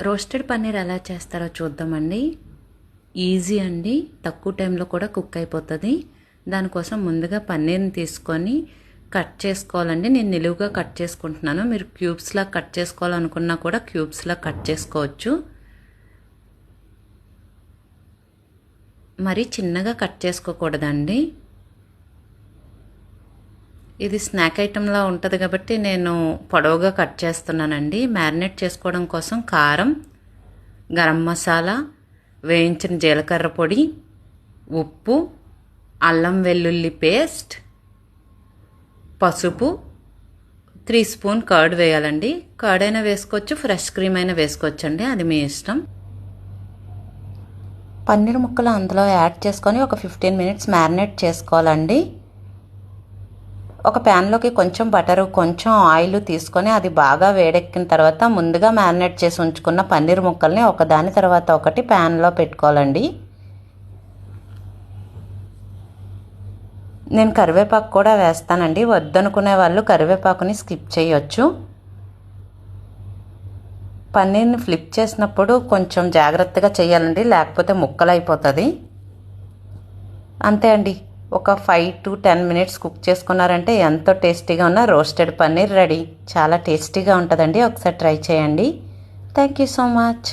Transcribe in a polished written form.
Roasted paneer ఎలా చేస్తారో చూద్దామండి. ఈజీ అండి, తక్కువ టైంలో కూడా కుక్ అయిపోతుంది. దానికోసం ముందుగా పన్నీర్ని తీసుకొని కట్ చేసుకోవాలండి. నేను నిలువుగా కట్ చేసుకుంటున్నాను. మీరు క్యూబ్స్లా కట్ చేసుకోవాలనుకున్నా కూడా క్యూబ్స్లా కట్ చేసుకోవచ్చు. మరి చిన్నగా కట్ చేసుకోకూడదండి. ఇది స్నాక్ ఐటెంలా ఉంటుంది కాబట్టి నేను పొడవుగా కట్ చేస్తున్నానండి. మ్యారినేట్ చేసుకోవడం కోసం కారం, గరం మసాలా, వేయించిన జీలకర్ర పొడి, ఉప్పు, అల్లం వెల్లుల్లి పేస్ట్, పసుపు, 3 స్పూన్ కర్డ్ వేయాలండి. కర్డ్ అయినా వేసుకోవచ్చు, ఫ్రెష్ క్రీమ్ అయినా వేసుకోవచ్చు అండి, అది మీ ఇష్టం. పన్నీర్ ముక్కలు అందులో యాడ్ చేసుకొని ఒక 15 మినిట్స్ మ్యారినేట్ చేసుకోవాలండి. ఒక ప్యాన్లోకి కొంచెం బటరు, కొంచెం ఆయిల్ తీసుకొని అది బాగా వేడెక్కిన తర్వాత ముందుగా మ్యారినేట్ చేసి ఉంచుకున్న పన్నీర్ ముక్కల్ని ఒకదాని తర్వాత ఒకటి ప్యాన్లో పెట్టుకోవాలండి. నేను కరివేపాకు కూడా వేస్తానండి. వద్దనుకునే వాళ్ళు కరివేపాకుని స్కిప్ చేయొచ్చు. పన్నీర్ని ఫ్లిప్ చేసినప్పుడు కొంచెం జాగ్రత్తగా చేయాలండి, లేకపోతే ముక్కలు అయిపోతుంది. అంతే అండి, ఒక 5 to 10 మినిట్స్ కుక్ చేసుకున్నారంటే ఎంతో టేస్టీగా ఉన్న రోస్టెడ్ పన్నీర్ రెడీ. చాలా టేస్టీగా ఉంటుందండి, ఒకసారి ట్రై చేయండి. Thank you so much.